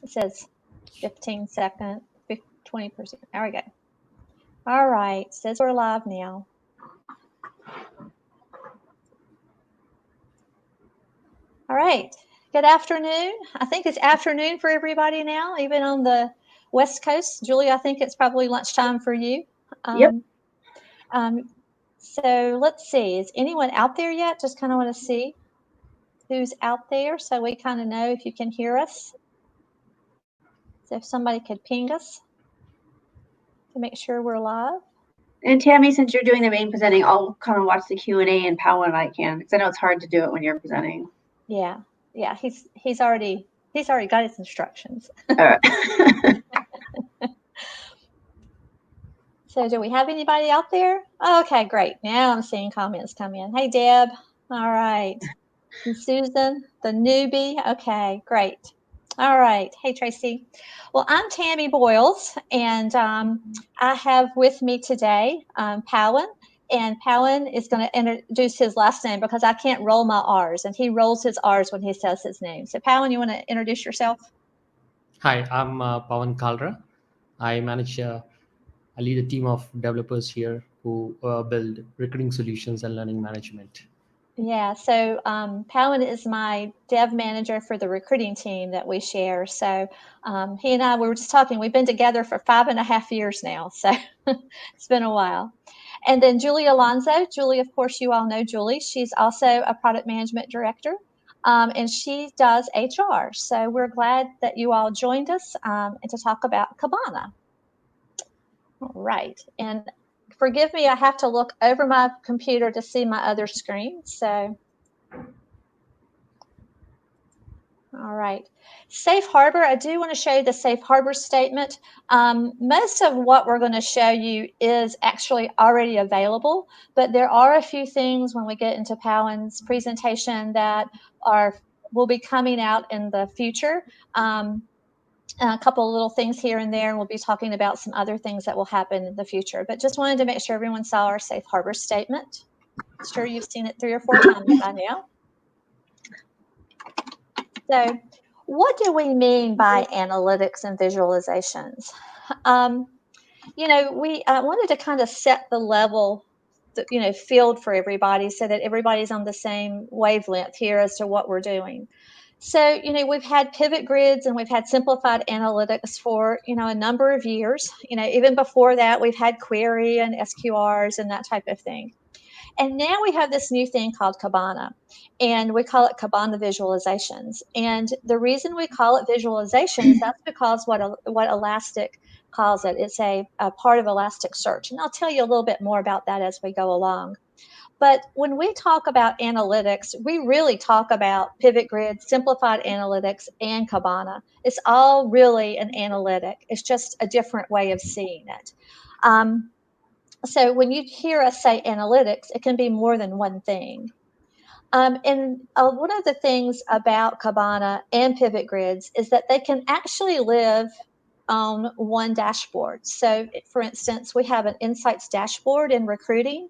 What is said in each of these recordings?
It says 15 second, 20%. There we go. All right, it says we're live now. All right, good afternoon. I think it's afternoon for everybody now, even on the West Coast. Julie, I think it's probably lunchtime for you. Yep. So let's see, is anyone out there yet? Just kind of want to see who's out there so we kind of know if you can hear us. So if somebody could ping us to make sure we're live. And Tammy, since you're doing the main presenting, I'll kind of watch the Q&A and Powell when I can, because I know it's hard to do it when you're presenting. Yeah, he's already got his instructions. All right. So do we have anybody out there? Okay, great. Now I'm seeing comments come in. Hey, Deb. All right. And Susan, the newbie. Okay, great. All right. Hey, Tracy. Well, I'm Tammy Boyles, and I have with me today Powan. And Powan is going to introduce his last name because I can't roll my R's, and he rolls his R's when he says his name. So, Powan, you want to introduce yourself? Hi, I'm Pawan Kalra. I lead a team of developers here who build recruiting solutions and learning management. Yeah, so Powan is my dev manager for the recruiting team that we share. So he and I, we were just talking, we've been together for 5.5 years now. So it's been a while. And then Julie Alonso. Julie, of course, you all know Julie. She's also a product management director, and she does HR. So we're glad that you all joined us and to talk about Kibana. All right. And forgive me, I have to look over my computer to see my other screen. So, all right. Safe Harbor, I do want to show you the Safe Harbor statement. Most of what we're going to show you is actually already available, but there are a few things when we get into Powan's presentation that will be coming out in the future. A couple of little things here and there, and we'll be talking about some other things that will happen in the future. But just wanted to make sure everyone saw our Safe Harbor statement. I'm sure you've seen it 3 or 4 times by now. So what do we mean by analytics and visualizations? We wanted to kind of set the level, field for everybody so that everybody's on the same wavelength here as to what we're doing. So, we've had pivot grids and we've had simplified analytics for, a number of years. Even before that, we've had query and SQRs and that type of thing. And now we have this new thing called Kibana, and we call it Kibana Visualizations. And the reason we call it visualizations, that's because what Elastic calls it. It's a part of Elasticsearch. And I'll tell you a little bit more about that as we go along. But when we talk about analytics, we really talk about pivot grid, simplified analytics, and Kibana. It's all really an analytic. It's just a different way of seeing it. So when you hear us say analytics, it can be more than one thing. And one of the things about Kibana and pivot grids is that they can actually live on one dashboard. So for instance, we have an insights dashboard in recruiting,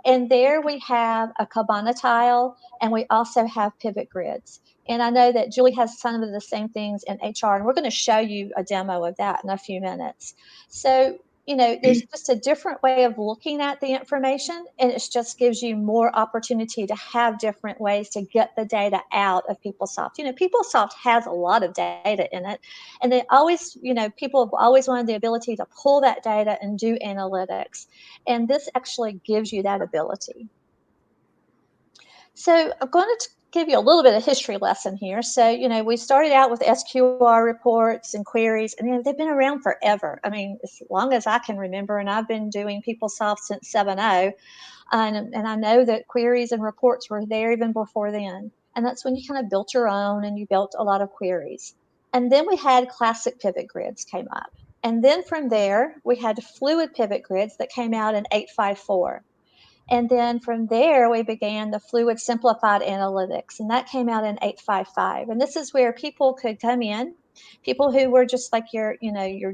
and there we have a Kibana tile, and we also have pivot grids. And I know that Julie has some of the same things in HR, and we're going to show you a demo of that in a few minutes. So there's just a different way of looking at the information, and it just gives you more opportunity to have different ways to get the data out of PeopleSoft. PeopleSoft has a lot of data in it, and they always, people have always wanted the ability to pull that data and do analytics, and this actually gives you that ability. So I'm going to give you a little bit of history lesson here. So, we started out with SQR reports and queries, and they've been around forever. I mean, as long as I can remember, and I've been doing PeopleSoft since 7.0, and I know that queries and reports were there even before then. And that's when you kind of built your own, and you built a lot of queries. And then we had classic pivot grids came up. And then from there, we had fluid pivot grids that came out in 8.5.4. And then from there, we began the fluid simplified analytics, and that came out in 8.5.5. And this is where people could come in, people who were just like your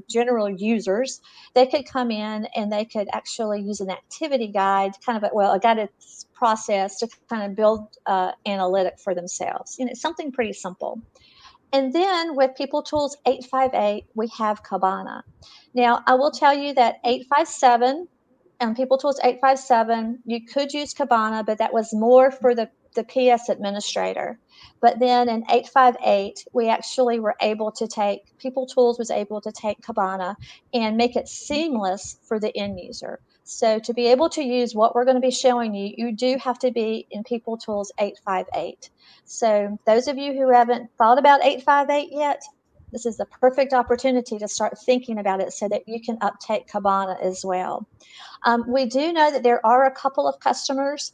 general users. They could come in and they could actually use an activity guide, a guided process to kind of build analytic for themselves. Something pretty simple. And then with People Tools 858, we have Kibana. Now, I will tell you that 857 and People Tools 857, you could use Kibana, but that was more for the PS administrator. But then in 858, we actually were able to take, People Tools was able to take Kibana and make it seamless for the end user. So to be able to use what we're going to be showing you, you do have to be in People Tools 858. So those of you who haven't thought about 858 yet, this is the perfect opportunity to start thinking about it so that you can uptake Kibana as well. We do know that there are a couple of customers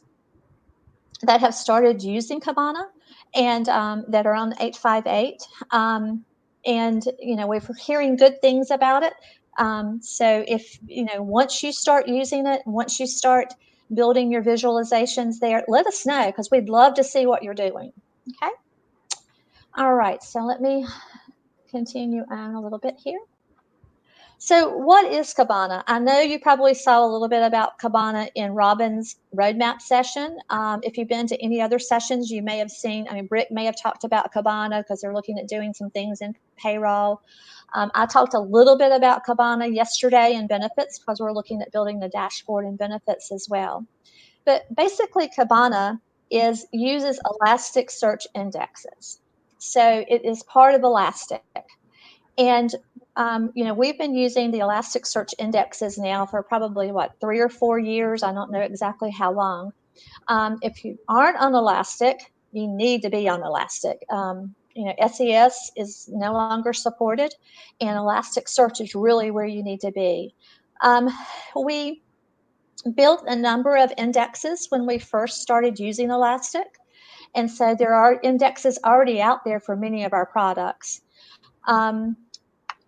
that have started using Kibana and that are on 858. And, we're hearing good things about it. So if, once you start using it, once you start building your visualizations there, let us know because we'd love to see what you're doing. Okay. All right. So let me continue on a little bit here. So what is Kibana? I know you probably saw a little bit about Kibana in Robin's roadmap session. If you've been to any other sessions, you may have seen, Britt may have talked about Kibana because they're looking at doing some things in payroll. I talked a little bit about Kibana yesterday in benefits because we're looking at building the dashboard in benefits as well. But basically, Kibana uses Elasticsearch indexes. So it is part of Elastic. And, we've been using the Elasticsearch indexes now for probably, 3 or 4 years. I don't know exactly how long. If you aren't on Elastic, you need to be on Elastic. SES is no longer supported, and Elasticsearch is really where you need to be. We built a number of indexes when we first started using Elastic, and so there are indexes already out there for many of our products.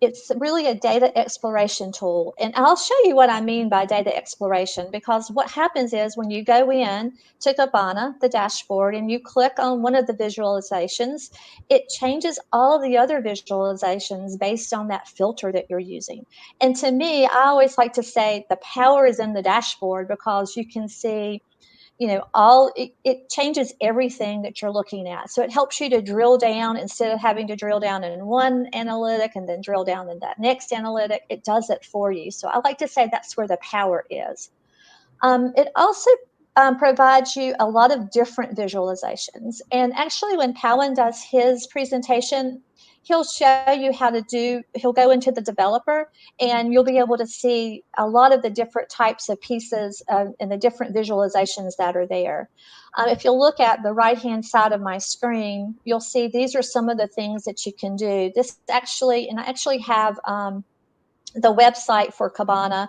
It's really a data exploration tool. And I'll show you what I mean by data exploration, because what happens is when you go in to Kibana, the dashboard, and you click on one of the visualizations, it changes all of the other visualizations based on that filter that you're using. And to me, I always like to say the power is in the dashboard because you can see it changes everything that you're looking at. So it helps you to drill down instead of having to drill down in one analytic and then drill down in that next analytic. It does it for you. So I like to say that's where the power is. It also provides you a lot of different visualizations. And actually, when Pawan does his presentation, he'll show you how to he'll go into the developer and you'll be able to see a lot of the different types of pieces and the different visualizations that are there. If you look at the right-hand side of my screen, you'll see these are some of the things that you can do. I actually have the website for Kibana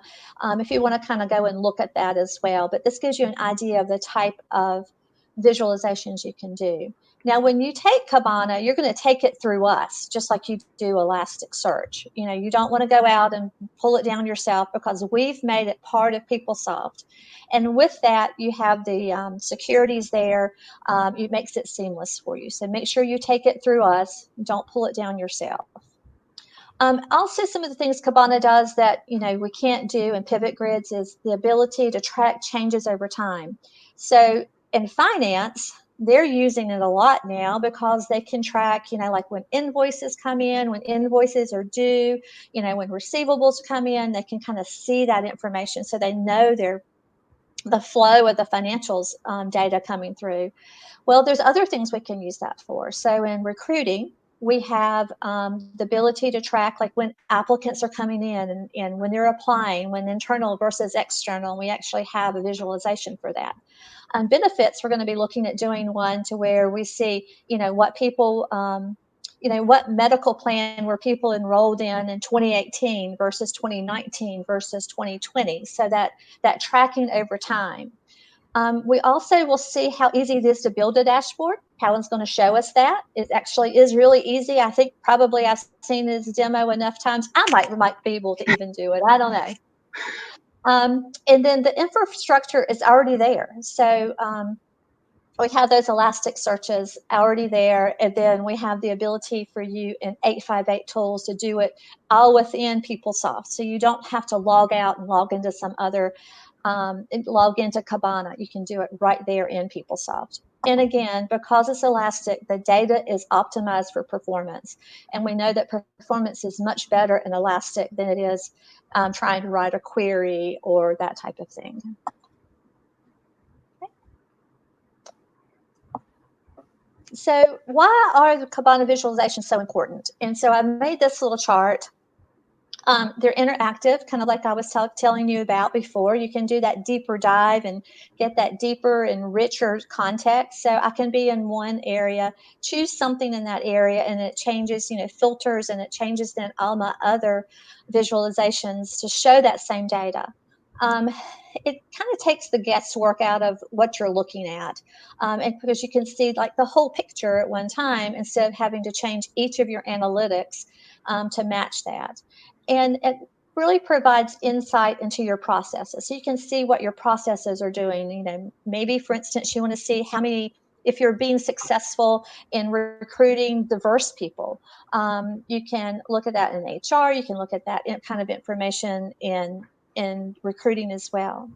if you want to kind of go and look at that as well. But this gives you an idea of the type of visualizations you can do. Now, when you take Kibana, you're going to take it through us, just like you do Elasticsearch. You don't want to go out and pull it down yourself because we've made it part of PeopleSoft. And with that, you have the securities there. It makes it seamless for you. So make sure you take it through us. Don't pull it down yourself. Also, some of the things Kibana does that we can't do in pivot grids is the ability to track changes over time. So in finance, they're using it a lot now because they can track, like when invoices come in, when invoices are due, when receivables come in, they can kind of see that information so they know the flow of the financials data coming through. Well, there's other things we can use that for. So in recruiting, we have the ability to track like when applicants are coming in and when they're applying, when internal versus external. We actually have a visualization for that. Benefits, we're going to be looking at doing one to where we see, what people, what medical plan were people enrolled in 2018 versus 2019 versus 2020. So that tracking over time. We also will see how easy it is to build a dashboard. Pawan's going to show us that. It actually is really easy. I think probably I've seen this demo enough times. I might be able to even do it. I don't know. And then the infrastructure is already there. So we have those elastic searches already there. And then we have the ability for you in 858 tools to do it all within PeopleSoft. So you don't have to log out and log into some other log into Kibana. You can do it right there in PeopleSoft. And again, because it's elastic, the data is optimized for performance. And we know that performance is much better in elastic than it is trying to write a query or that type of thing. Okay. So why are the Kibana visualizations so important? And so I made this little chart. They're interactive, kind of like I was telling you about before. You can do that deeper dive and get that deeper and richer context. So I can be in one area, choose something in that area, and it changes, filters, and it changes then all my other visualizations to show that same data. It kind of takes the guesswork out of what you're looking at, and because you can see like the whole picture at one time instead of having to change each of your analytics to match that. And it really provides insight into your processes. So you can see what your processes are doing. Maybe, for instance, you want to see if you're being successful in recruiting diverse people. You can look at that in HR. You can look at that kind of information in recruiting as well.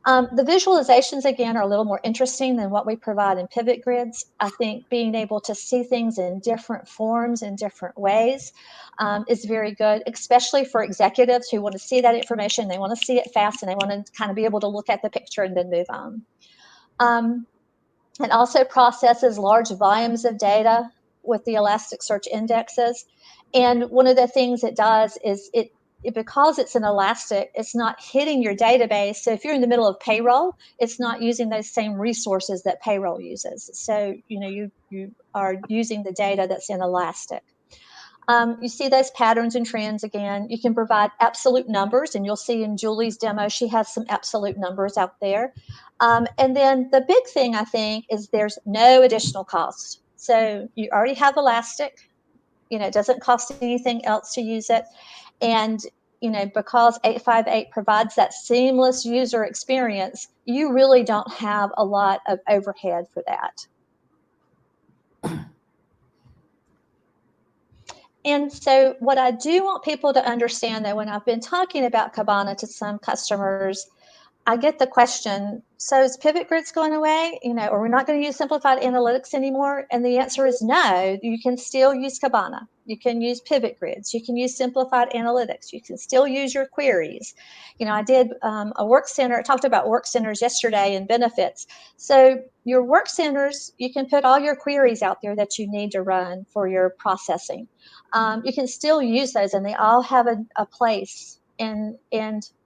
The visualizations, again, are a little more interesting than what we provide in pivot grids. I think being able to see things in different forms, in different ways, is very good, especially for executives who want to see that information. They want to see it fast, and they want to kind of be able to look at the picture and then move on. It also processes large volumes of data with the Elasticsearch indexes. And one of the things it does is because it's an elastic, it's not hitting your database. So if you're in the middle of payroll, it's not using those same resources that payroll uses. So, you are using the data that's in elastic. You see those patterns and trends again. You can provide absolute numbers, and you'll see in Julie's demo, she has some absolute numbers out there. And then the big thing, I think, is there's no additional cost. So you already have elastic. It doesn't cost anything else to use it. And, because 858 provides that seamless user experience, you really don't have a lot of overhead for that. And so what I do want people to understand, though, when I've been talking about Kibana to some customers, I get the question, so is pivot grids going away? Or we're not going to use simplified analytics anymore? And the answer is no. You can still use Kibana. You can use pivot grids. You can use simplified analytics. You can still use your queries. I did a work center. I talked about work centers yesterday and benefits. So your work centers, you can put all your queries out there that you need to run for your processing. You can still use those, and they all have a place. And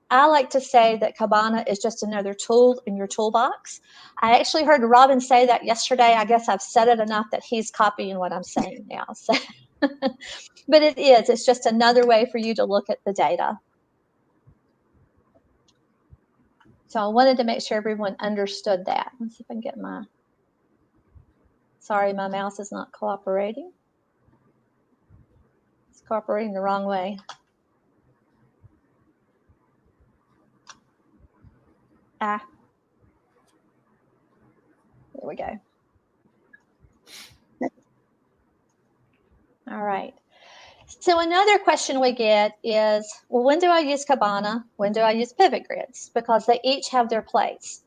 I like to say that Kibana is just another tool in your toolbox. I actually heard Robin say that yesterday. I guess I've said it enough that he's copying what I'm saying now. So, but it is. It's just another way for you to look at the data. So I wanted to make sure everyone understood that. Let's see if I can get sorry, my mouse is not cooperating. It's cooperating the wrong way. There we go. All right. So another question we get is, well, when do I use Kibana? When do I use pivot grids? Because they each have their place.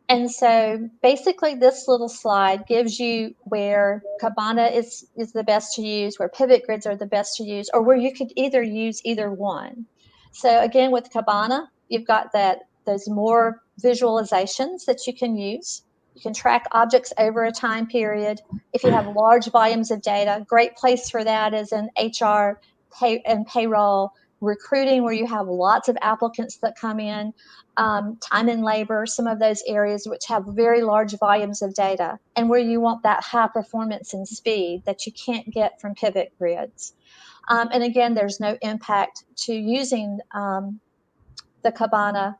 And so basically this little slide gives you where Kibana is the best to use, where pivot grids are the best to use, or where you could use either one. So again, with Kibana, you've got those more visualizations that you can use. You can track objects over a time period. If you have large volumes of data, great place for that is in HR and payroll, recruiting, where you have lots of applicants that come in, time and labor, some of those areas which have very large volumes of data, and where you want that high performance and speed that you can't get from pivot grids. And again, there's no impact to using the Kibana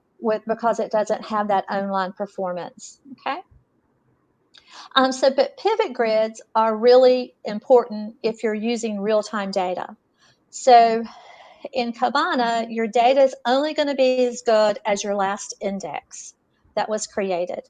because it doesn't have that online performance. Okay. But pivot grids are really important if you're using real-time data. So in Kibana, your data is only going to be as good as your last index that was created.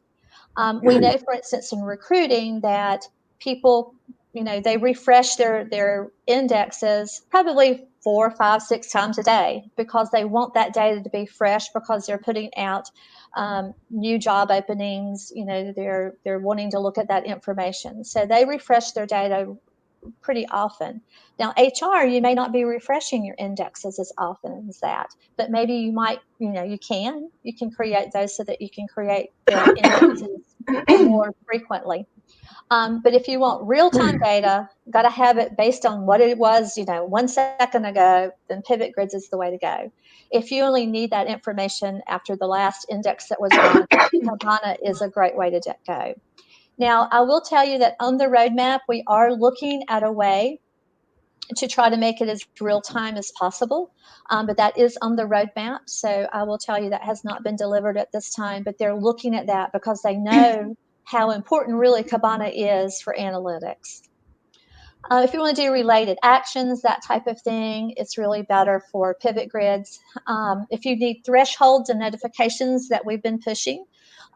We know, for instance, in recruiting that people, they refresh their indexes probably 4, 5, 6 times a day because they want that data to be fresh because they're putting out new job openings. You know, they're wanting to look at that information. So they refresh their data pretty often. Now, HR, you may not be refreshing your indexes as often as that, but maybe you might, you know, you can create those so that you can create the indexes more frequently. But if you want real-time data, got to have it based on what it was, you know, 1 second ago, then Pivot Grids is the way to go. If you only need that information after the last index that was run, Kibana is a great way to go. Now, I will tell you that on the roadmap, we are looking at a way to try to make it as real-time as possible, but that is on the roadmap. So I will tell you that has not been delivered at this time, but they're looking at that because they know how important really Kibana is for analytics. If you want to do related actions, that type of thing, it's really better for Pivot Grids. If you need thresholds and notifications that we've been pushing,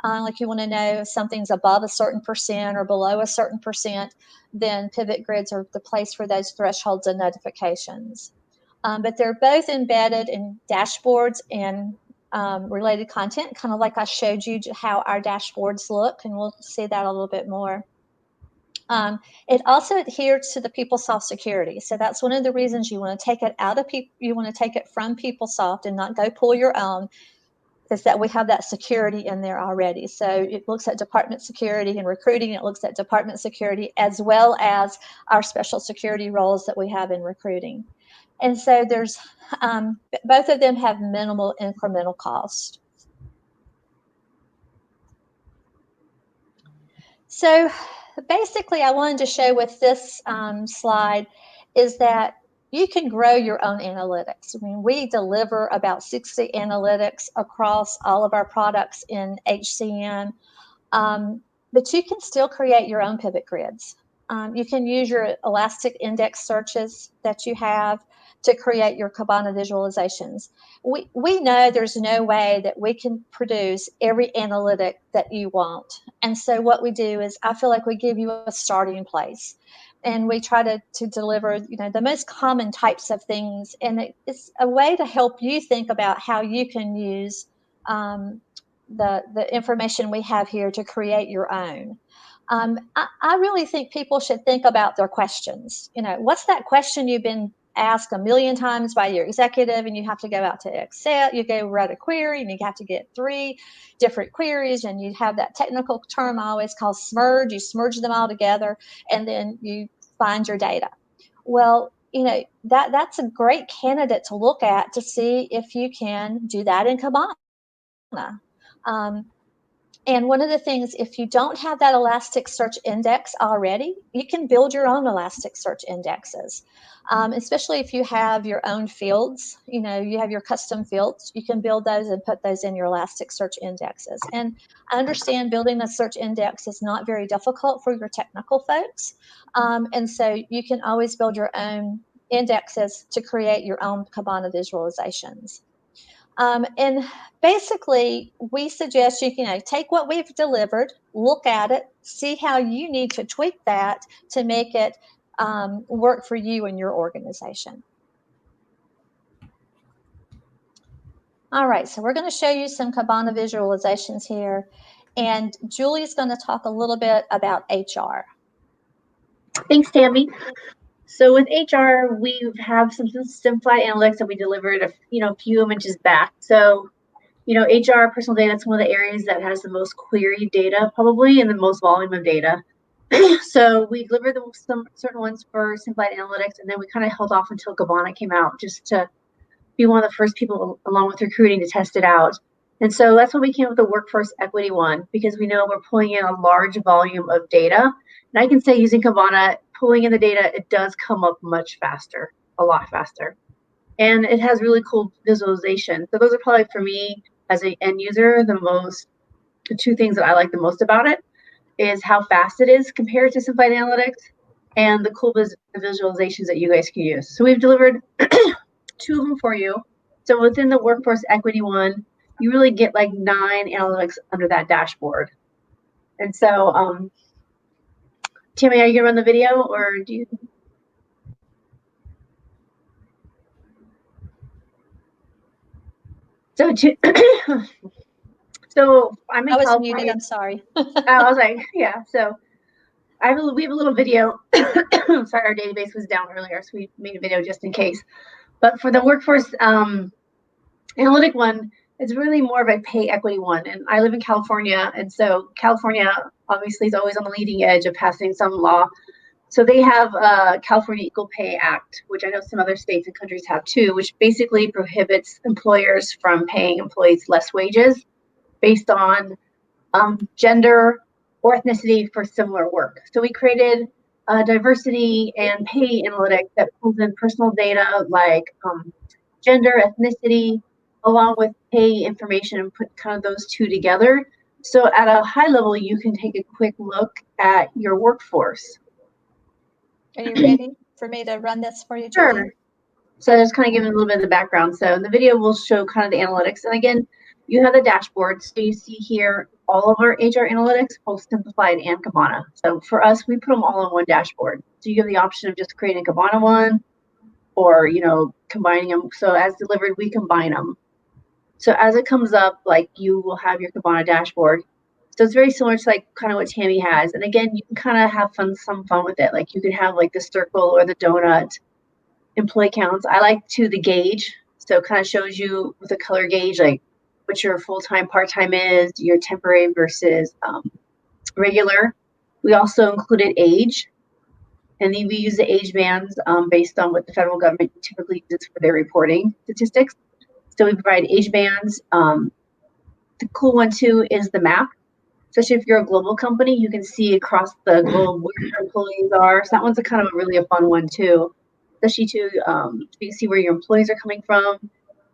like you want to know if something's above a certain percent or below a certain percent, then Pivot Grids are the place for those thresholds and notifications. But they're both embedded in dashboards and related content, kind of like I showed you how our dashboards look, and we'll see that a little bit more. It also adheres to the PeopleSoft security. So that's one of the reasons you want to take it out of you want to take it from PeopleSoft and not go pull your own, is that we have that security in there already. So it looks at department security and recruiting. It looks at department security as well as our special security roles that we have in recruiting. And so there's both of them have minimal incremental cost. So basically, I wanted to show with this slide is that you can grow your own analytics. I mean, we deliver about 60 analytics across all of our products in HCM, but you can still create your own pivot grids. You can use your elastic index searches that you have to create your Kibana visualizations. We know there's no way that we can produce every analytic that you want. And so what we do is I feel like we give you a starting place. And we try to deliver, you know, the most common types of things. And it's a way to help you think about how you can use the information we have here to create your own. I really think people should think about their questions. You know, what's that question you've been asked a million times by your executive, and you have to go out to Excel, you go write a query, and you have to get 3 different queries, and you have that technical term I always call smurge. You smurge them all together, and then you find your data. Well, you know, that's a great candidate to look at to see if you can do that in Kibana. And one of the things, if you don't have that Elasticsearch index already, you can build your own Elasticsearch indexes, especially if you have your own fields. You know, you have your custom fields. You can build those and put those in your Elasticsearch indexes. And I understand building a search index is not very difficult for your technical folks. And so you can always build your own indexes to create your own Kibana visualizations. And basically, we suggest you know, take what we've delivered, look at it, see how you need to tweak that to make it work for you and your organization. All right, so we're going to show you some Kibana visualizations here, and Julie's going to talk a little bit about HR. Thanks, Tammy. So with HR, we have some simplified analytics that we delivered a few images back. So, you know, HR personal data is one of the areas that has the most queried data probably and the most volume of data. So we delivered some certain ones for simplified analytics, and then we kind of held off until Kibana came out just to be one of the first people along with recruiting to test it out. And so that's when we came up with the workforce equity one, because we know we're pulling in a large volume of data. And I can say using Kibana, pulling in the data, it does come up much faster, a lot faster. And it has really cool visualization. So those are probably for me as an end user, the 2 things that I like the most about it is how fast it is compared to simplified analytics and the cool visualizations that you guys can use. So we've delivered 2 of them for you. So within the workforce equity one, you really get like 9 analytics under that dashboard. And so, Tammy, are you gonna run the video or do you? So so I'm in I was California. muted. I'm sorry. I was like, yeah. So we have a little video. Sorry, our database was down earlier, so we made a video just in case. But for the workforce analytic one, it's really more of a pay equity one. And I live in California, and so California obviously is always on the leading edge of passing some law. So they have California Equal Pay Act, which I know some other states and countries have too, which basically prohibits employers from paying employees less wages based on gender or ethnicity for similar work. So we created a diversity and pay analytics that pulls in personal data like gender, ethnicity, along with pay information, and put kind of those two together. So at a high level, you can take a quick look at your workforce. Are you ready for me to run this for you, Julie? Sure. So just kind of giving a little bit of the background. So in the video, we'll show kind of the analytics. And again, you have the dashboard. So you see here all of our HR analytics, both simplified and Kibana. So for us, we put them all on one dashboard. So you have the option of just creating a Kibana one or, combining them. So as delivered, we combine them. So as it comes up, like you will have your Kibana dashboard. So it's very similar to like kind of what Tammy has. And again, you can kind of have some fun with it. Like you could have like the circle or the donut employee counts. I like the gauge. So it kind of shows you with a color gauge, like what your full-time, part-time is, your temporary versus regular. We also included age. And then we use the age bands based on what the federal government typically uses for their reporting statistics. So we provide age bands. The cool one too is the map. Especially if you're a global company, you can see across the globe where your employees are. So that one's really a fun one too. Especially too, you can see where your employees are coming from.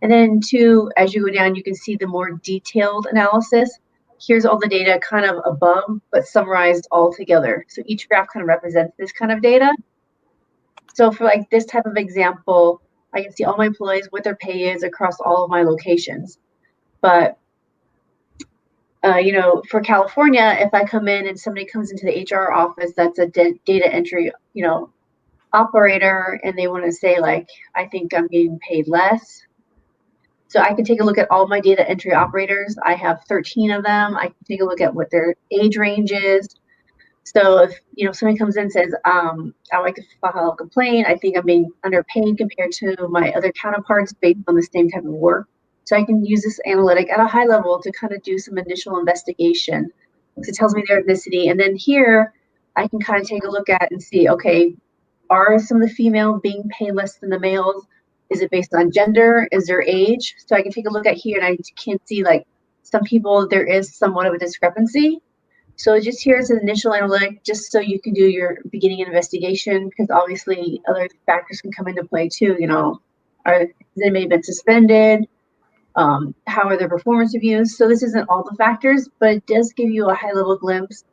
And then too, as you go down, you can see the more detailed analysis. Here's all the data kind of above, but summarized all together. So each graph kind of represents this kind of data. So for like this type of example, I can see all my employees, what their pay is across all of my locations. But for California, if I come in and somebody comes into the HR office that's a data entry, operator, and they want to say like, I think I'm getting paid less. So I can take a look at all my data entry operators. I have 13 of them. I can take a look at what their age range is. So if somebody comes in and says, I would like to file a complaint, I think I'm being underpaid compared to my other counterparts based on the same type of work. So I can use this analytic at a high level to kind of do some initial investigation. So it tells me their ethnicity. And then here, I can kind of take a look at and see, okay, are some of the females being paid less than the males? Is it based on gender? Is there age? So I can take a look at here and I can see like some people, there is somewhat of a discrepancy. So just here's an initial analytic, just so you can do your beginning investigation, because obviously other factors can come into play too. Has anybody been suspended? How are their performance reviews? So this isn't all the factors, but it does give you a high-level glimpse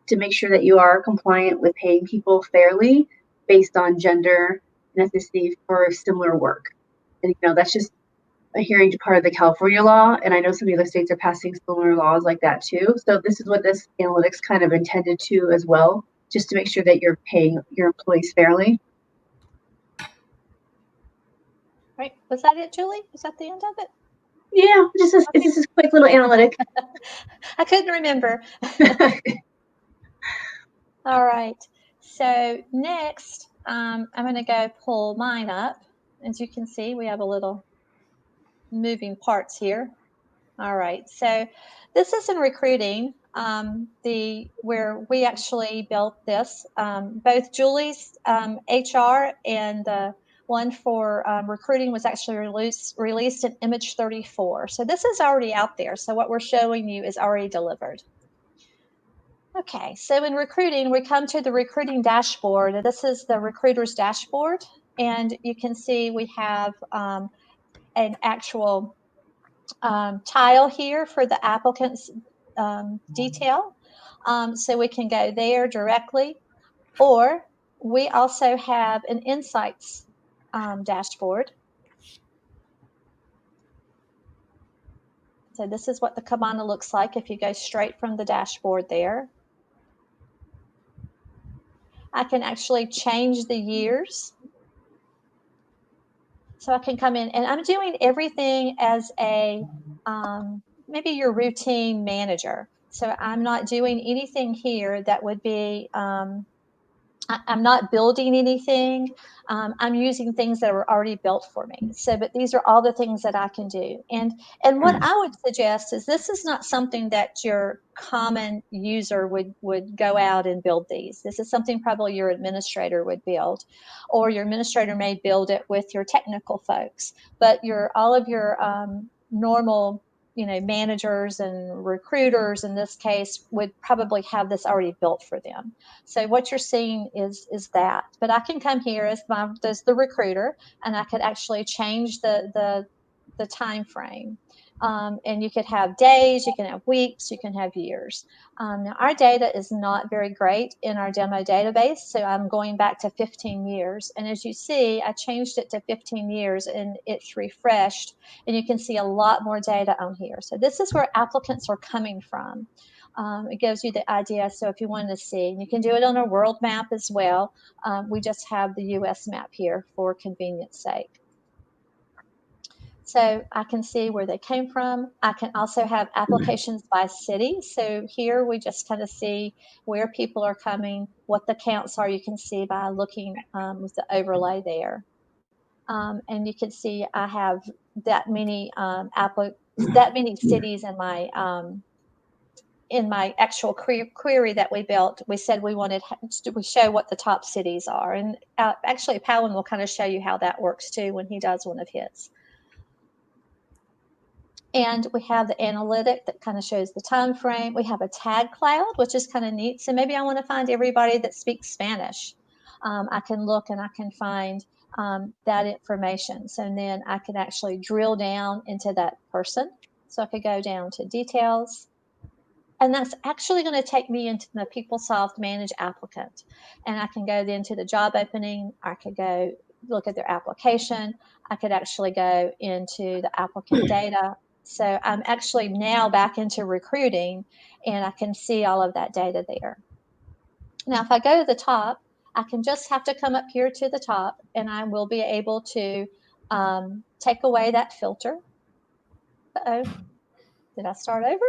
to make sure that you are compliant with paying people fairly based on gender and ethnicity for similar work. And that's just adhering to part of the California law, and I know some of the other states are passing similar laws like that too. So this is what this analytics kind of intended to as well, just to make sure that you're paying your employees fairly. Right. Was that it, Julie? Was that the end of it? Yeah, it's just a quick little analytic. I couldn't remember. All right. So next, I'm going to go pull mine up. As you can see, we have a little moving parts here. All right. So this is in recruiting, where we actually built this. Both Julie's HR and the one for recruiting was actually released in Image 34. So this is already out there. So what we're showing you is already delivered. Okay, so in recruiting, we come to the recruiting dashboard. This is the recruiter's dashboard, and you can see we have an actual tile here for the applicant's detail. So we can go there directly, or we also have an insights dashboard. So this is what the Kibana looks like if you go straight from the dashboard there. I can actually change the years. So So I can come in, and I'm doing everything as a maybe your routine manager. So I'm not doing anything here that would be, I'm not building anything. I'm using things that are already built for me. So, but these are all the things that I can do. And what I would suggest is this is not something that your common user would go out and build these. This is something probably your administrator would build, or your administrator may build it with your technical folks. But all of your normal, managers and recruiters in this case would probably have this already built for them. So what you're seeing is that. But I can come here as the recruiter, and I could actually change the time frame. And you could have days, you can have weeks, you can have years. Now our data is not very great in our demo database, so I'm going back to 15 years. And as you see, I changed it to 15 years and it's refreshed, and you can see a lot more data on here. So this is where applicants are coming from. It gives you the idea. So if you wanted to see, and you can do it on a world map as well. We just have the US map here for convenience sake. So I can see where they came from. I can also have applications by city. So here we just kind of see where people are coming, what the counts are. You can see by looking with the overlay there. And you can see I have that many cities in my actual query that we built. We said we wanted to show what the top cities are. And actually, Palin will kind of show you how that works too when he does one of his. And we have the analytic that kind of shows the time frame. We have a tag cloud, which is kind of neat. So maybe I want to find everybody that speaks Spanish. I can look and I can find that information. So then I can actually drill down into that person. So I could go down to details. And that's actually going to take me into the PeopleSoft Manage Applicant. And I can go then to the job opening. I could go look at their application. I could actually go into the applicant data. So I'm actually now back into recruiting, and I can see all of that data there. Now, if I go to the top, I can just have to come up here to the top, and I will be able to take away that filter. Uh-oh, did I start over?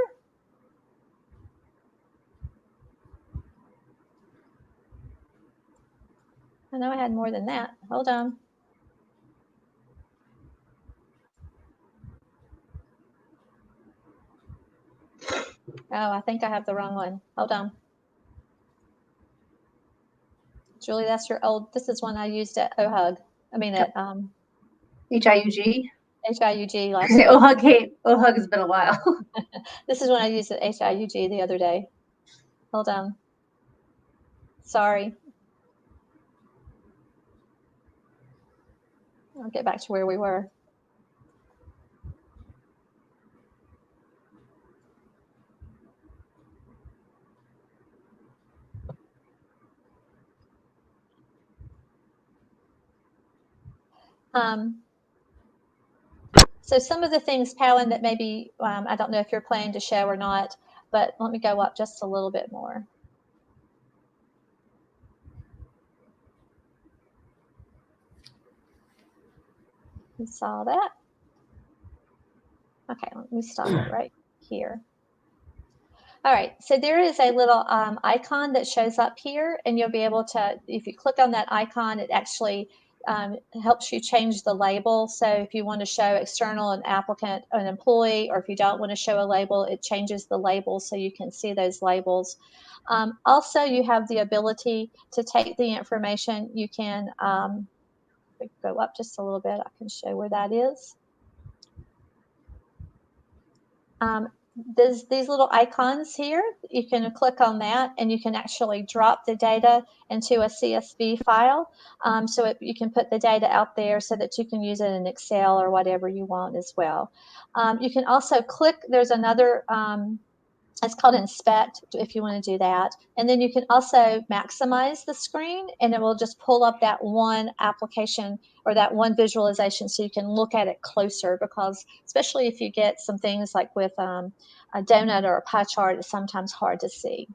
I know I had more than that. Hold on. Oh, I think I have the wrong one. Hold on. Julie, that's your old, this is one I used at OHUG. I mean at HIUG? HIUG last week. OHUG has been a while. This is one I used at HIUG the other day. Hold on. Sorry. I'll get back to where we were. So some of the things, Palin, that maybe, I don't know if you're planning to show or not, but let me go up just a little bit more. You saw that? Okay, let me stop it right here. All right, so there is a little icon that shows up here, and you'll be able to, if you click on that icon, it actually helps you change the label. So if you want to show external, an applicant, an employee, or if you don't want to show a label, it changes the label so you can see those labels. Also, you have the ability to take the information. You can go up just a little bit. I can show where that is. These little icons here, you can click on that and you can actually drop the data into a CSV file. So you can put the data out there so that you can use it in Excel or whatever you want as well. You can also click, there's another, it's called inspect if you want to do that. And then you can also maximize the screen and it will just pull up that one application or that one visualization so you can look at it closer, because especially if you get some things like with a donut or a pie chart, it's sometimes hard to see.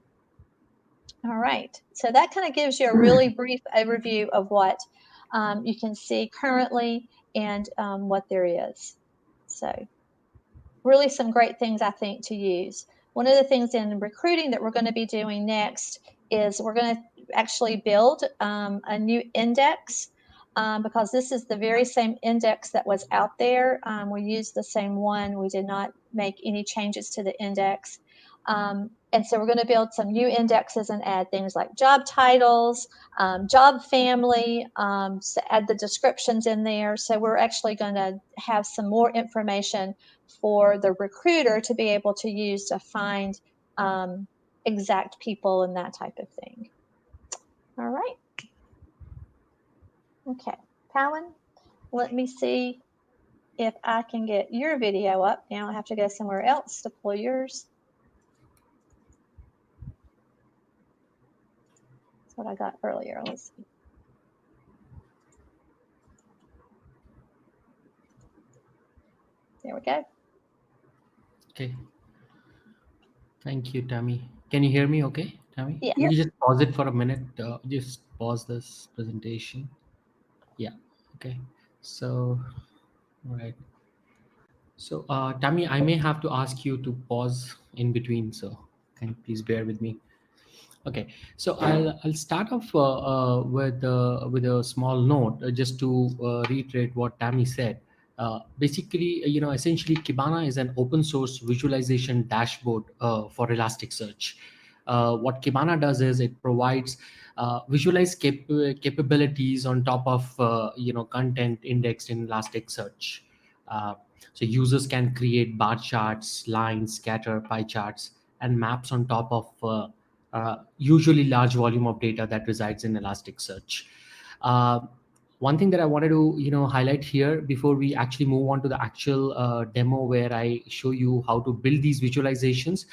All right, so that kind of gives you a really brief overview of what You can see currently and what there is. So really some great things, I think, to use. One of the things in recruiting that we're going to be doing next is we're going to actually build a new index because this is the very same index that was out there. We used the same one. We did not make any changes to the index. And so we're going to build some new indexes and add things like job titles, job family, so add the descriptions in there. So we're actually going to have some more information for the recruiter to be able to use to find exact people and that type of thing. All right. Okay, Palin, let me see if I can get your video up. Now I have to go somewhere else to pull yours. That's what I got earlier. Let's see. There we go. Okay. Thank you, Tammy. Can you hear me okay, Tammy? Yeah. Can you just pause it for a minute? Just pause this presentation. Yeah. Okay. So, all right. So, Tammy, I may have to ask you to pause in between. So, can you please bear with me? Okay, so I'll start off with a small note just to reiterate what Tammy said. Basically, essentially, Kibana is an open source visualization dashboard for Elasticsearch. What Kibana does is it provides capabilities on top of content indexed in Elasticsearch. So users can create bar charts, lines, scatter, pie charts, and maps on top of usually large volume of data that resides in Elasticsearch. Uh, One thing that I wanted to highlight here before we actually move on to the actual demo where I show you how to build these visualizations.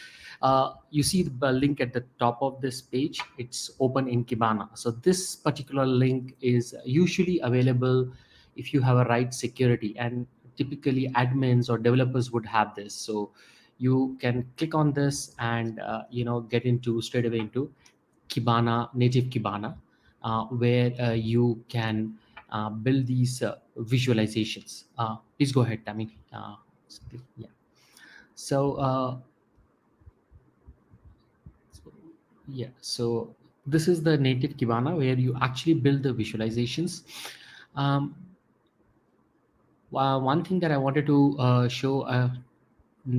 You see the link at the top of this page. It's open in Kibana. So this particular link is usually available if you have a right security, and typically admins or developers would have this. So you can click on this and get into straight away into Kibana, native Kibana, where you can build these visualizations. Please go ahead, Tammy. Yeah. So yeah, so this is the native Kibana where you actually build the visualizations. Um, One thing that I wanted to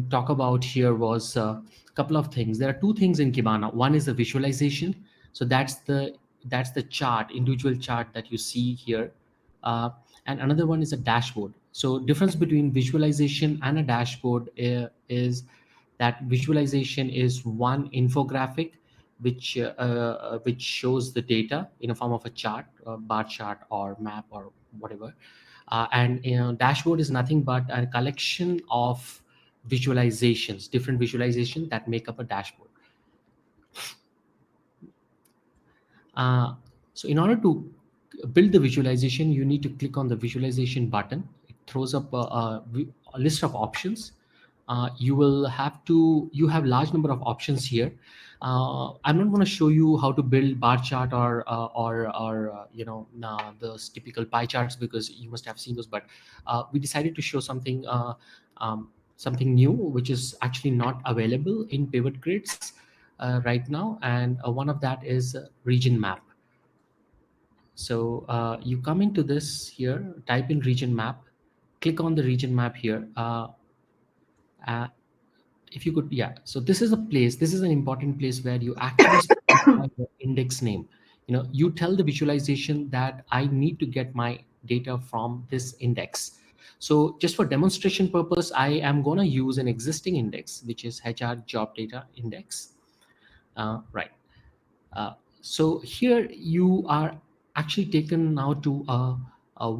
talk about here was a couple of things. There are two things in Kibana. One is the visualization. So that's the chart, individual chart that you see here. And another one is a dashboard. So difference between visualization and a dashboard is that visualization is one infographic which shows the data in a form of a chart, a bar chart or map or whatever. And dashboard is nothing but a collection of visualizations, different visualizations that make up a dashboard. So in order to build the visualization, you need to click on the visualization button. It throws up a list of options. You have large number of options here. I'm not going to show you how to build bar chart or the typical pie charts because you must have seen those. But we decided to show something something new, which is actually not available in Pivot Grids right now, and one of that is region map. So you come into this here, type in region map, click on the region map here. If you could, yeah. So this is an important place where you actually specify the index name. You tell the visualization that I need to get my data from this index. So just for demonstration purpose, I am going to use an existing index, which is HR job data index. Right. So here you are actually taken now to a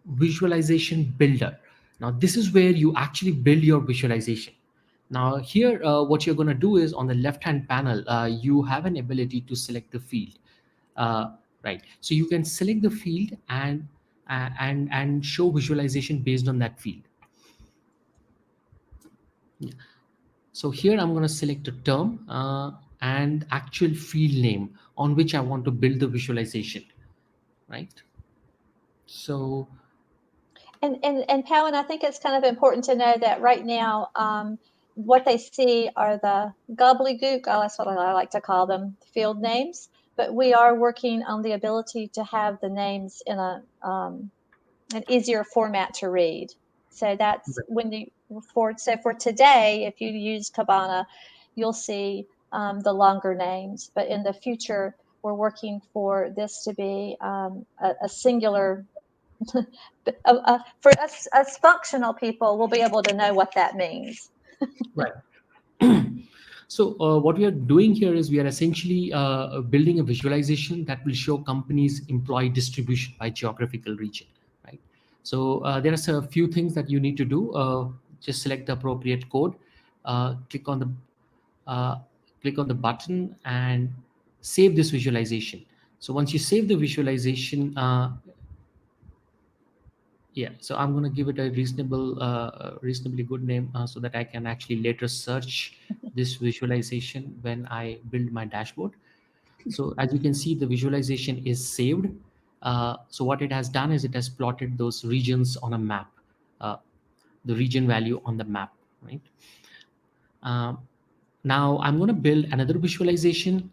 visualization builder. Now this is where you actually build your visualization. Now here, what you're going to do is on the left-hand panel, you have an ability to select the field. Right. So you can select the field and show visualization based on that field. Yeah. So here I'm going to select a term and actual field name on which I want to build the visualization, right? So And Palin, I think it's kind of important to know that right now, what they see are the gobbledygook, that's what I like to call them, field names. But we are working on the ability to have the names in an easier format to read. So that's when for today, if you use Kibana, you'll see the longer names. But in the future, we're working for this to be a singular. For us functional people, we'll be able to know what that means. right. So what we are doing here is we are essentially building a visualization that will show companies' employee distribution by geographical region, right? So there are a few things that you need to do. Just select the appropriate code, click on the button, and save this visualization. So once you save the visualization, yeah, so I'm going to give it a reasonably good name so that I can actually later search this visualization when I build my dashboard. So as you can see, the visualization is saved. So what it has done is it has plotted those regions on a map, uh, the region value on the map, right? Um, Now I'm going to build another visualization,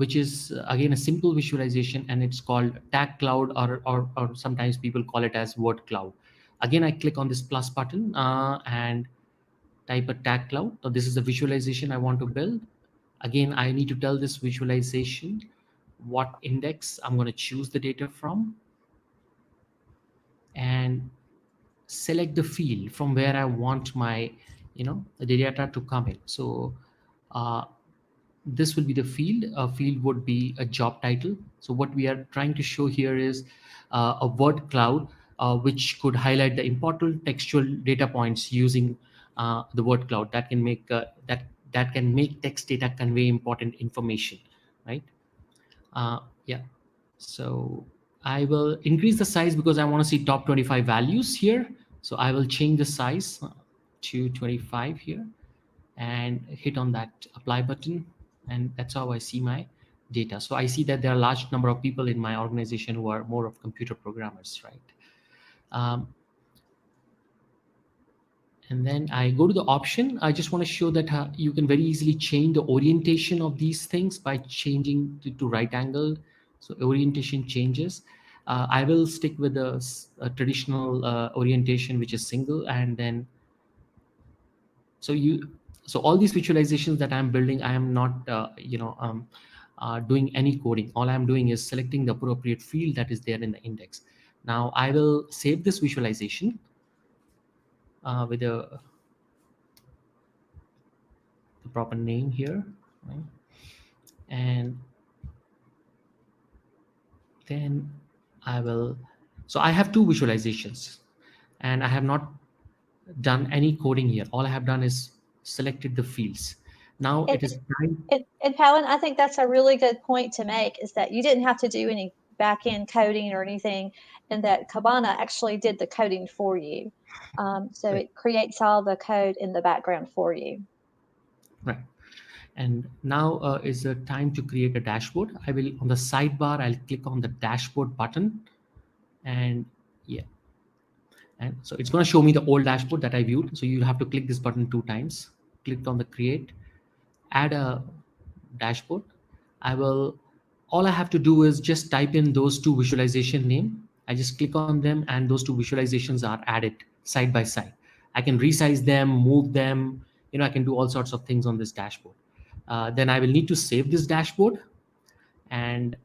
which is again a simple visualization, and it's called tag cloud, or sometimes people call it as word cloud. Again, I click on this plus button and type a tag cloud. So this is the visualization I want to build. Again, I need to tell this visualization what index I'm going to choose the data from, and select the field from where I want my, the data to come in. So uh, this will be the field. A field would be a job title. So what we are trying to show here is a word cloud, which could highlight the important textual data points using the word cloud that can make that can make text data convey important information, right? Yeah. So I will increase the size because I want to see top 25 values here. So I will change the size to 25 here and hit on that apply button, and that's how I see my data. So I see that there are a large number of people in my organization who are more of computer programmers, right? um, and then I go to the option. I just want to show that you can very easily change the orientation of these things by changing to right angle. So orientation changes. I will stick with a traditional orientation, which is single, and then so you so all these visualizations that I'm building, I am not doing any coding. All I'm doing is selecting the appropriate field that is there in the index. Now I will save this visualization with the proper name here, right? And then I will, so I have two visualizations, and I have not done any coding here. All I have done is selected the fields. Now And, it is time. and Palin, I think that's a really good point to make, is that you didn't have to do any back end coding or anything, and that Kibana actually did the coding for you. So Right. it creates all the code in the background for you. Right. And now is the time to create a dashboard. I will, on the sidebar, I'll click on the dashboard button, and yeah, and so it's going to show me the old dashboard that I viewed. So you have to click this button 2 times. Click on the create, add a dashboard. I will, all I have to do is just type in those two visualization name. I just click on them, and those two visualizations are added side by side. I can resize them, move them, I can do all sorts of things on this dashboard. Then I will need to save this dashboard, and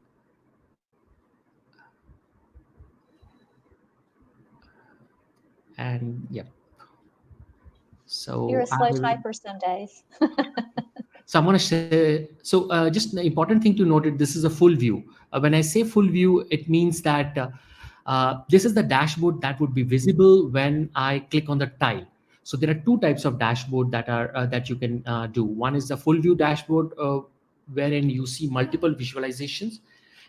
yeah. You're a So I slow will. typer some days. So I'm going to say, so just the important thing to note is this is a full view. When I say full view, it means that this is the dashboard that would be visible when I click on the tile. So there are two types of dashboard that you can do. One is the full view dashboard, wherein you see multiple visualizations,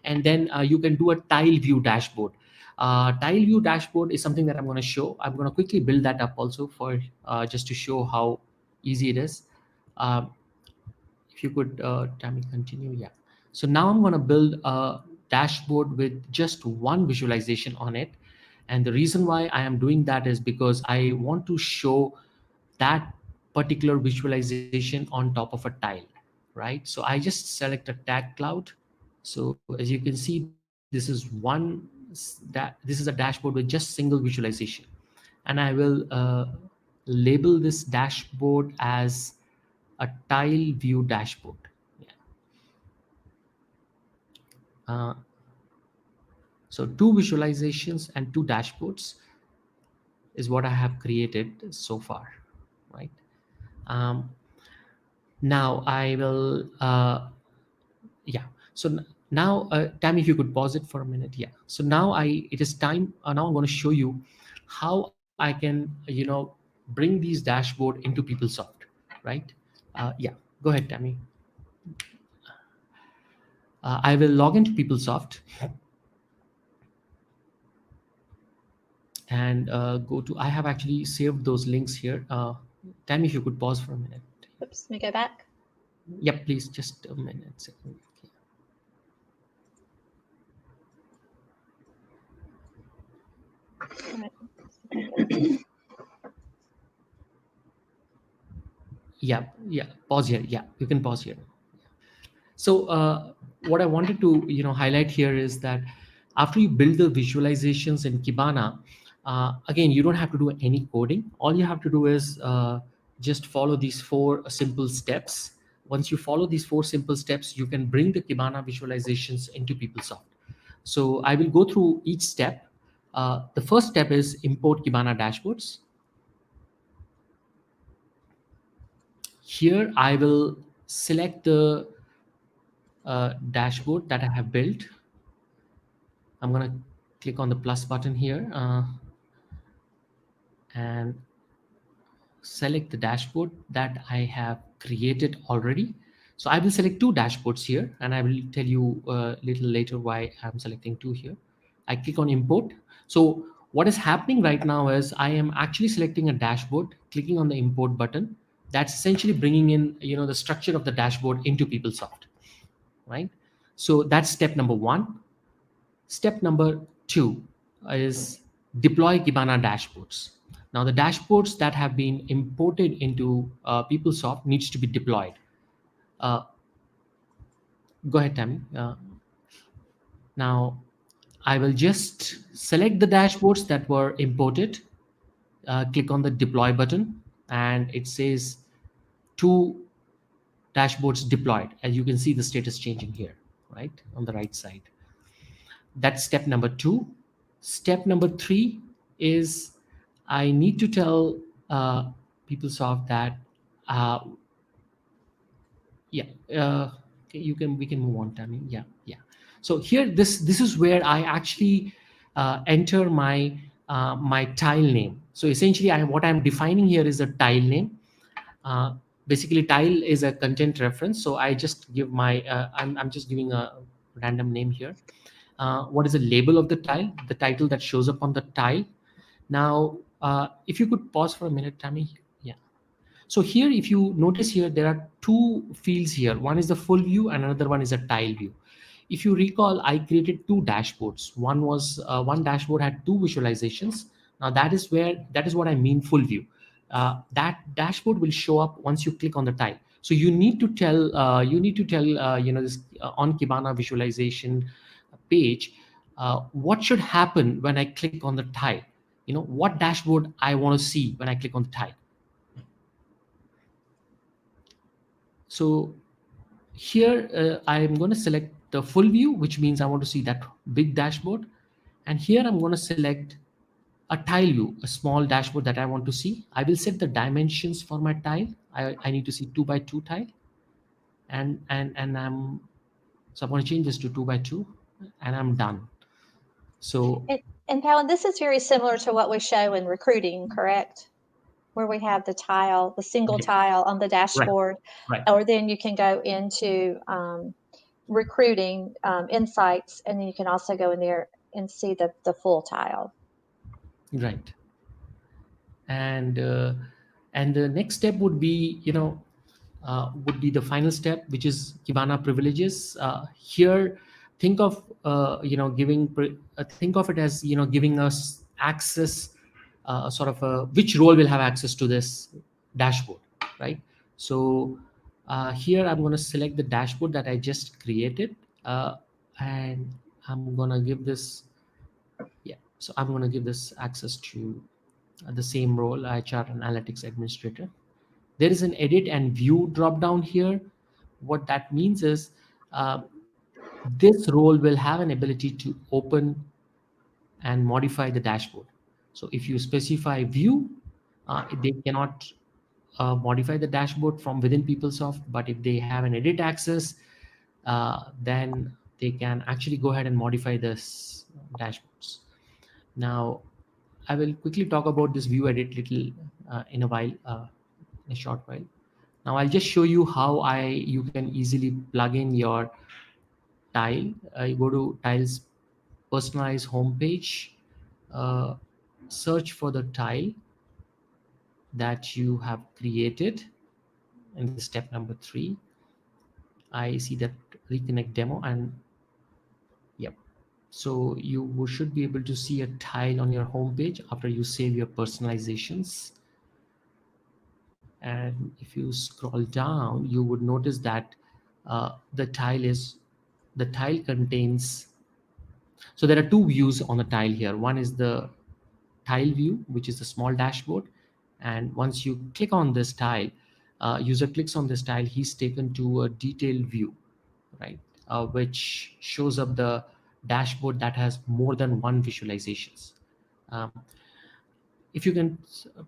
and then you can do a tile view dashboard. Tile view dashboard is something that I'm going to show. I'm going to quickly build that up also for just to show how easy it is. Um, if you could tell me continue. Yeah, so now I'm going to build a dashboard with just one visualization on it. And the reason why I am doing that is because I want to show that particular visualization on top of a tile, right? So I just select a tag cloud. So as you can see, this is this is a dashboard with just single visualization, and I will label this dashboard as a tile view dashboard. Yeah. Uh, so two visualizations and two dashboards is what I have created so far, right? Um, Now I will, yeah. So now, Tammy, if you could pause it for a minute. Yeah. So now it is time. Now I'm going to show you how I can, bring these dashboard into PeopleSoft, right? Yeah. Go ahead, Tammy. I will log into PeopleSoft and go to. I have actually saved those links here. Tammy, if you could pause for a minute. Oops, let me go back. Yep, please, just a minute. Second. Yeah, pause here. Yeah, you can pause here. So what I wanted to highlight here is that after you build the visualizations in Kibana, again, you don't have to do any coding. All you have to do is just follow these four simple steps. Once you follow these four simple steps, you can bring the Kibana visualizations into PeopleSoft. So I will go through each step. The first step is import Kibana dashboards. Here I will select the dashboard that I have built. I'm going to click on the plus button here and select the dashboard that I have created already. So I will select two dashboards here, and I will tell you a little later why I'm selecting two here. I click on import. So what is happening right now is I am actually selecting a dashboard, clicking on the import button. That's essentially bringing in the structure of the dashboard into PeopleSoft, right? So that's step number one. Step number two is deploy Kibana dashboards. Now the dashboards that have been imported into PeopleSoft needs to be deployed. Uh, Go ahead, Tammy. Now I will just select the dashboards that were imported, click on the deploy button, and it says two dashboards deployed. As you can see, the status changing here, right, on the right side. That's step number two. Step number three is I need to tell PeopleSoft that, uh, yeah, okay, we can move on, Tammy. Yeah. So here, this is where I actually enter my tile name. So essentially, what I'm defining here is a tile name. Basically, tile is a content reference. So I just give I'm just giving a random name here. What is the label of the tile, the title that shows up on the tile. Now, if you could pause for a minute, Tammy. Yeah. So here, if you notice here, there are two fields here. One is the full view and another one is a tile view. If you recall, I created two dashboards. One dashboard had two visualizations. Now that is what I mean full view. That dashboard will show up once you click on the tile. So you need to tell this on Kibana visualization page, what should happen when I click on the tile. What dashboard I want to see when I click on the tile. So here I'm going to select the full view, which means I want to see that big dashboard. And here I'm going to select a tile view, a small dashboard that I want to see. I will set the dimensions for my tile. I need to see 2x2 tile. And I'm going to change this to 2x2 and I'm done. So and Palin, this is very similar to what we show in recruiting, correct? Where we have the single tile on the dashboard, right. Or then you can go into recruiting insights, and then you can also go in there and see the full tile. Right. And the next step would be the final step, which is Kibana Privileges. Here, think of think of it as giving us access sort of which role will have access to this dashboard, right? So here I'm going to select the dashboard that I just created, and I'm going to give this, yeah, so I'm going to give this access to the same role, HR Analytics Administrator. There is an edit and view drop down here. What that means is uh, this role will have an ability to open and modify the dashboard. So if you specify view, they cannot modify the dashboard from within PeopleSoft, but if they have an edit access, then they can actually go ahead and modify this dashboards. Now, I will quickly talk about this view edit little in a while, in a short while. Now I'll just show you how you can easily plug in your tile. You go to tiles, personalize homepage, uh, search for the tile that you have created in the step number 3. I see that reconnect demo, and yep. So you should be able to see a tile on your homepage after you save your personalizations. And if you scroll down, you would notice that the tile contains, so there are two views on the tile here. One is the tile view, which is the small dashboard, and once you click on this tile, user clicks on this tile, he's taken to a detailed view, right, which shows up the dashboard that has more than one visualizations. If you can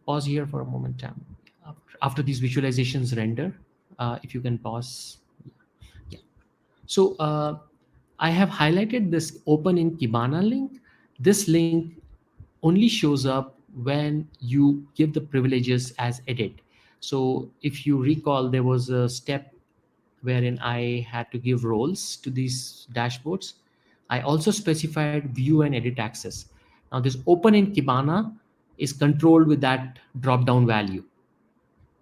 pause here for a moment, after these visualizations render, if you can pause. Yeah. So I have highlighted this open in Kibana link. This link only shows up when you give the privileges as edit. So if you recall, there was a step wherein I had to give roles to these dashboards. I also specified view and edit access. Now this open in Kibana is controlled with that drop down value,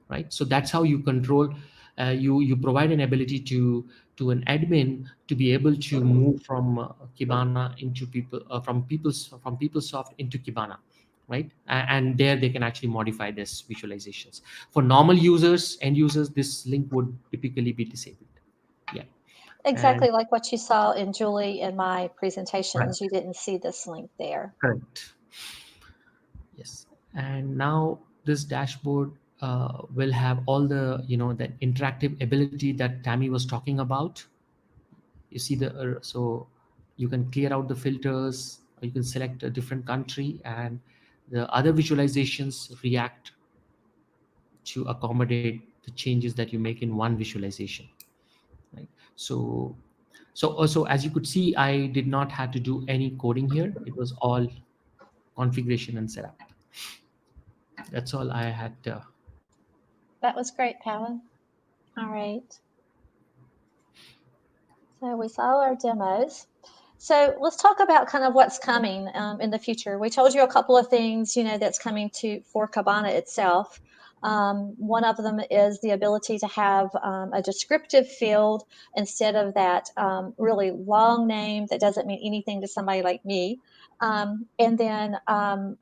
right? So that's how you control, you provide an ability to an admin to be able to move from Kibana into from PeopleSoft into Kibana, right? And there they can actually modify this visualizations. For normal users, end users, this link would typically be disabled. Yeah. Exactly And like what you saw in Julie in my right, presentations. You didn't see this link there. correct. Yes. And now this dashboard will have all the, the interactive ability that Tammy was talking about. You see so you can clear out the filters, or you can select a different country, and the other visualizations react to accommodate the changes that you make in one visualization, right? So also, as you could see, I did not have to do any coding here. It was all configuration and setup. That's all I had. That was great, Palin. All right. So we saw our demos. So let's talk about kind of what's coming in the future. We told you a couple of things, that's coming for Kibana itself. One of them is the ability to have a descriptive field instead of that really long name that doesn't mean anything to somebody like me. And then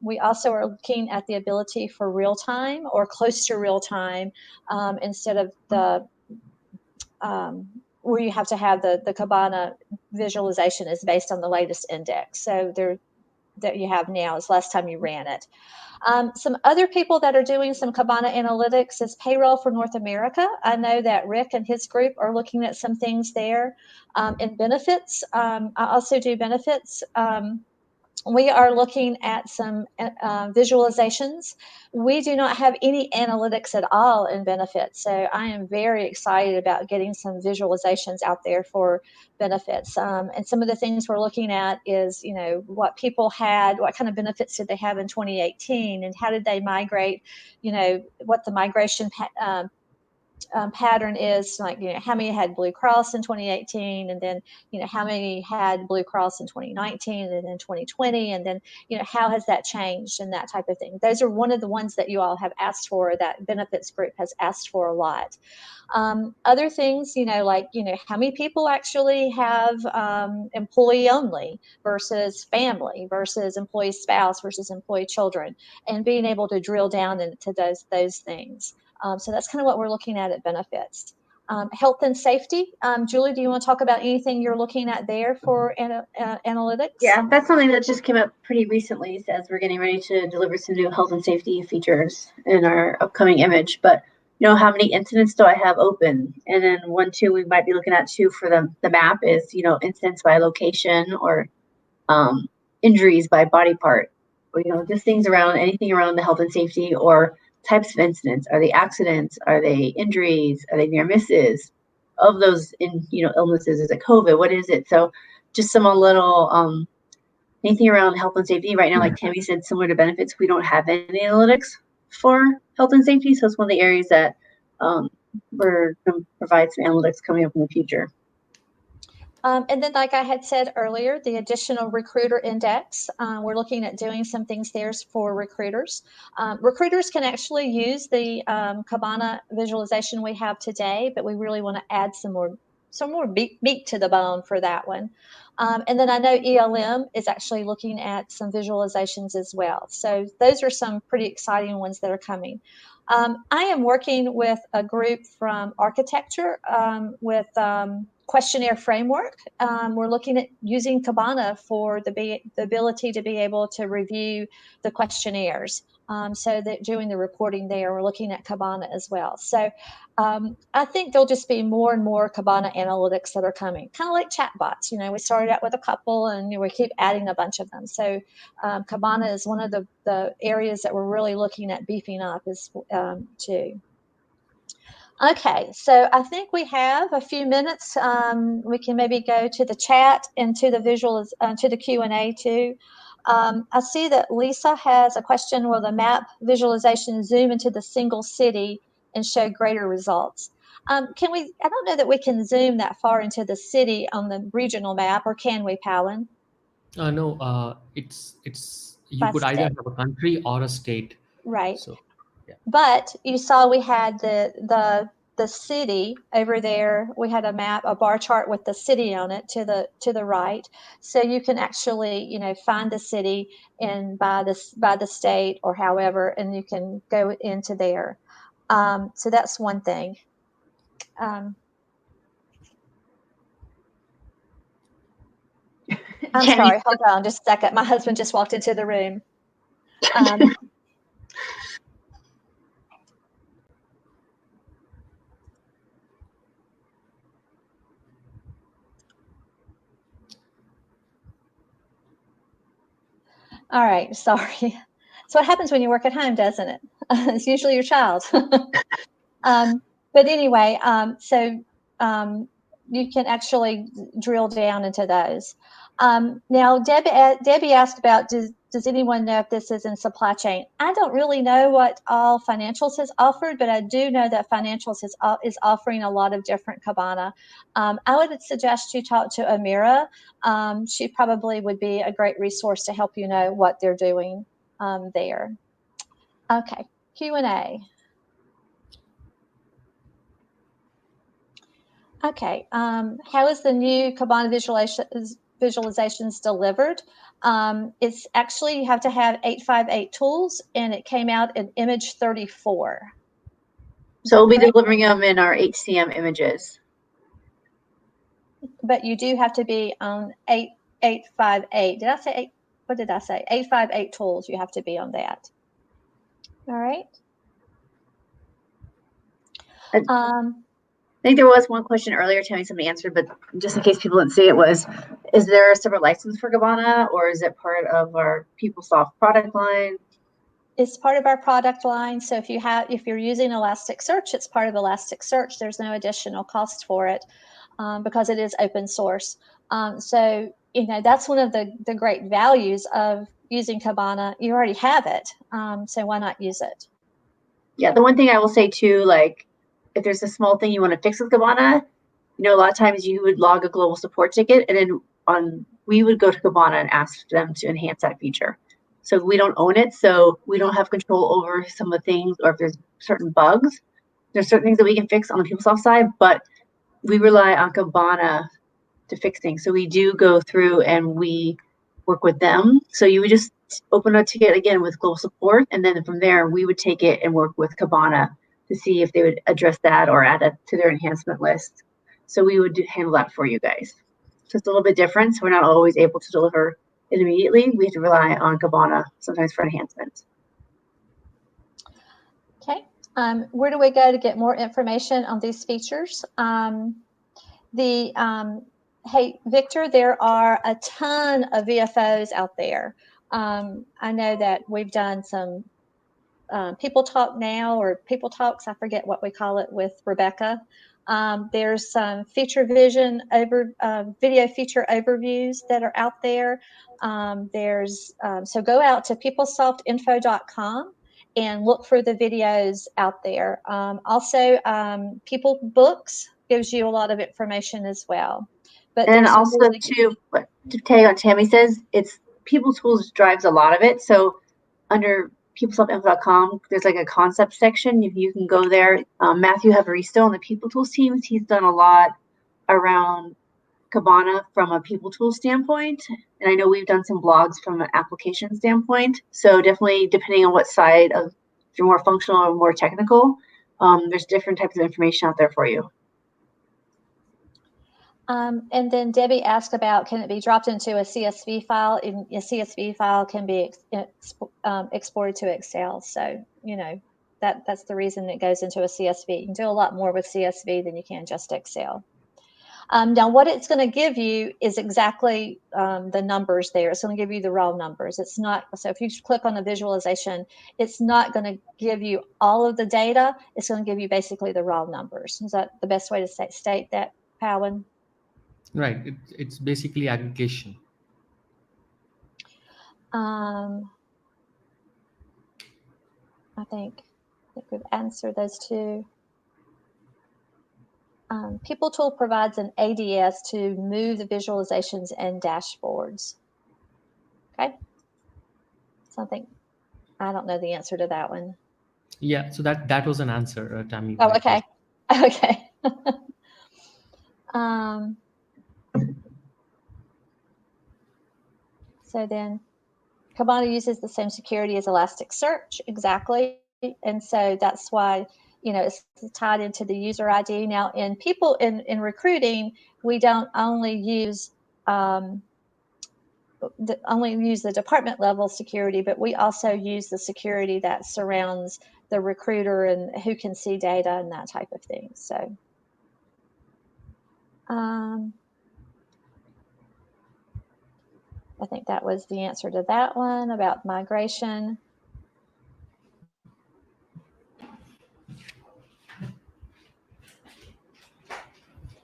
we also are looking at the ability for real time or close to real time instead of the where you have to have the Kibana visualization is based on the latest index. So there that you have now is last time you ran it. Some other people that are doing some Kibana analytics is payroll for North America. I know that Rick and his group are looking at some things there. And benefits, I also do benefits. We are looking at some visualizations. We do not have any analytics at all in benefits. So I am very excited about getting some visualizations out there for benefits. And some of the things we're looking at is, what people had, what kind of benefits did they have in 2018, and how did they migrate, what the migration pattern is like, how many had Blue Cross in 2018, and then, how many had Blue Cross in 2019 and then 2020, and then, how has that changed and that type of thing. Those are one of the ones that you all have asked for, that benefits group has asked for a lot. Other things, like, how many people actually have employee only versus family versus employee spouse versus employee children, and being able to drill down into those things. So that's kind of what we're looking at benefits. Health and safety. Julie, do you want to talk about anything you're looking at there for analytics? Yeah, that's something that just came up pretty recently as we're getting ready to deliver some new health and safety features in our upcoming image. But how many incidents do I have open? And then 1, 2, we might be looking at 2 for the map is, incidents by location, or injuries by body part, or, just things around, anything around the health and safety, or types of incidents. Are they accidents? Are they injuries? Are they near misses? Of those illnesses, is it COVID? What is it? So just some little anything around health and safety. Right now, like Tammy said, similar to benefits, we don't have any analytics for health and safety. So it's one of the areas that we're going to provide some analytics coming up in the future. And then, like I had said earlier, the additional recruiter index, we're looking at doing some things there for recruiters. Recruiters can actually use the Kibana visualization we have today, but we really want to add some more meat to the bone for that one. And then I know ELM is actually looking at some visualizations as well. So those are some pretty exciting ones that are coming. I am working with a group from architecture with questionnaire framework. We're looking at using Kibana for the ability to be able to review the questionnaires. So that doing the reporting there, we're looking at Kibana as well. So I think there'll just be more and more Kibana analytics that are coming, kind of like chatbots. We started out with a couple, and we keep adding a bunch of them. So Kibana is one of the areas that we're really looking at beefing up too. Okay, so I think we have a few minutes. We can maybe go to the chat and to the to the Q&A too. I see that Lisa has a question. Will the map visualization zoom into the single city and show greater results? Can we? I don't know that we can zoom that far into the city on the regional map, or can we, Palin? No, it's you could either have a country or a state. Right. So, yeah. But you saw we had the city over there. We had a bar chart with the city on it to the right. So you can actually, find the city and by the state or however, and you can go into there. So that's one thing. I'm sorry, hold on just a second. My husband just walked into the room. All right, sorry. That's what happens when you work at home, doesn't it? It's usually your child. But anyway, so you can actually drill down into those. Now, Debbie asked about, does anyone know if this is in supply chain? I don't really know what all financials has offered, but I do know that financials is offering a lot of different Kibana. I would suggest you talk to Amira. She probably would be a great resource to help you know what they're doing there. Okay, Q&A. Okay, how is the new Kibana visualizations delivered? It's actually, you have to have 858 tools, and it came out in image 34. So we'll be delivering them in our HCM images. But you do have to be on 858. Did I say 8? What did I say? 858 tools. You have to be on that. All right. I think there was one question earlier, Tammy, somebody answered, but just in case people didn't see it, is there a separate license for Kibana, or is it part of our PeopleSoft product line? It's part of our product line. So if you're using Elasticsearch, it's part of Elasticsearch. There's no additional cost for it because it is open source. So that's one of the great values of using Kibana. You already have it, so why not use it? Yeah, the one thing I will say too, if there's a small thing you want to fix with Kibana, a lot of times you would log a global support ticket, and then we would go to Kibana and ask them to enhance that feature. So we don't own it, so we don't have control over some of the things, or if there's certain bugs. There's certain things that we can fix on the PeopleSoft side, but we rely on Kibana to fix things. So we do go through and we work with them. So you would just open a ticket again with global support, and then from there we would take it and work with Kibana to see if they would address that or add it to their enhancement list. So we would handle that for you guys. So it's a little bit different. So we're not always able to deliver it immediately. We have to rely on Kibana sometimes for enhancements. Okay. Where do we go to get more information on these features? Hey, Victor, there are a ton of VFOs out there. I know that we've done some People Talk Now or People Talks, I forget what we call it, with Rebecca. There's some video feature overviews that are out there. So go out to peoplesoftinfo.com and look for the videos out there. Also, People Books gives you a lot of information as well. But and also to tag on Tammy says, it's People Tools drives a lot of it. So under peoplesoftinfo.com, there's like a concept section. You can go there. Matthew Havaristo on the People Tools team, he's done a lot around Kibana from a People Tools standpoint. And I know we've done some blogs from an application standpoint. So definitely, depending on what side of, if you're more functional or more technical, there's different types of information out there for you. And then Debbie asked about, can it be dropped into a CSV file? And a CSV file can be exported to Excel. So, that's the reason it goes into a CSV. You can do a lot more with CSV than you can just Excel. Now, what it's going to give you is exactly the numbers there. It's going to give you the raw numbers. It's not, so if you click on a visualization, it's not going to give you all of the data. It's going to give you basically the raw numbers. Is that the best way to state that, Powan? Right. It's basically aggregation. I think we've answered those two. People Tool provides an ADS to move the visualizations and dashboards. Okay. Something, I don't know the answer to that one. Yeah, so that was an answer, Tammy. Oh, okay. Okay. So then Kibana uses the same security as Elasticsearch, exactly. And so that's why, it's tied into the user ID. Now, in recruiting, we don't only use the department level security, but we also use the security that surrounds the recruiter and who can see data and that type of thing. So, I think that was the answer to that one about migration.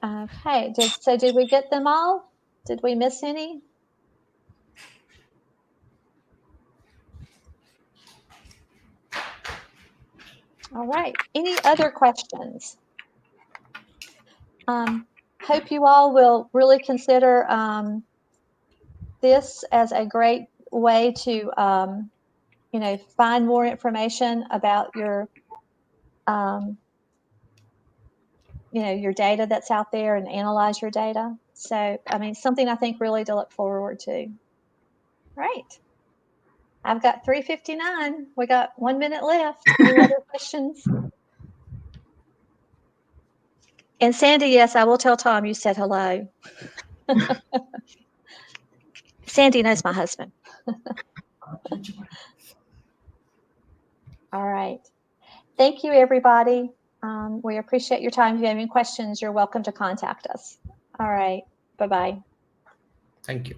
Okay, did we get them all? Did we miss any? All right, any other questions? Hope you all will really consider this as a great way to, find more information about your, your data that's out there and analyze your data. So, something I think really to look forward to. Right. I've got 3:59. We got 1 minute left. Any other questions? And Sandy, yes, I will tell Tom you said hello. Sandy knows my husband. All right. Thank you, everybody. We appreciate your time. If you have any questions, you're welcome to contact us. All right. Bye-bye. Thank you.